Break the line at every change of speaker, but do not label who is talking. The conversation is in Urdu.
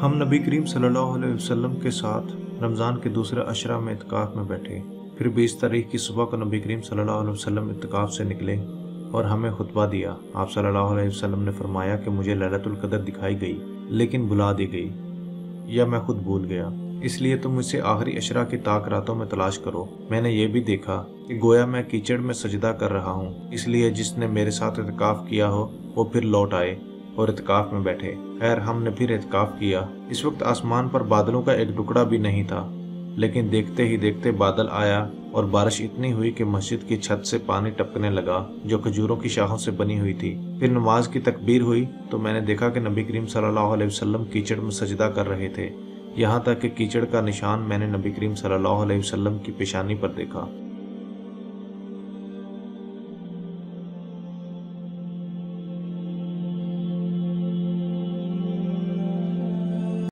ہم نبی کریم صلی اللہ علیہ وسلم کے ساتھ رمضان کے دوسرے عشرہ میں اعتکاف میں بیٹھے۔ پھر 20 تاریخ کی صبح کو نبی کریم صلی اللہ علیہ وسلم اعتکاف سے نکلے اور ہمیں خطبہ دیا۔ آپ صلی اللہ علیہ وسلم نے فرمایا کہ مجھے لیلۃ القدر دکھائی گئی لیکن بلا دی گئی یا میں خود بھول گیا، اس لیے تم مجھ سے آخری عشرہ کی طاق راتوں میں تلاش کرو۔ میں نے یہ بھی دیکھا کہ گویا میں کیچڑ میں سجدہ کر رہا ہوں، اس لیے جس نے میرے ساتھ اعتکاف کیا ہو وہ پھر لوٹ آئے اور اعتکاف میں بیٹھے۔ خیر ہم نے پھر اعتکاف کیا۔ اس وقت آسمان پر بادلوں کا ایک ٹکڑا بھی نہیں تھا، لیکن دیکھتے ہی دیکھتے بادل آیا اور بارش اتنی ہوئی کہ مسجد کی چھت سے پانی ٹپکنے لگا جو کھجوروں کی شاخوں سے بنی ہوئی تھی۔ پھر نماز کی تکبیر ہوئی تو میں نے دیکھا کہ نبی کریم صلی اللہ علیہ وسلم کیچڑ میں سجدہ کر رہے تھے، یہاں تک کہ کیچڑ کا نشان میں نے نبی کریم صلی اللہ علیہ وسلم کی پیشانی پر دیکھا۔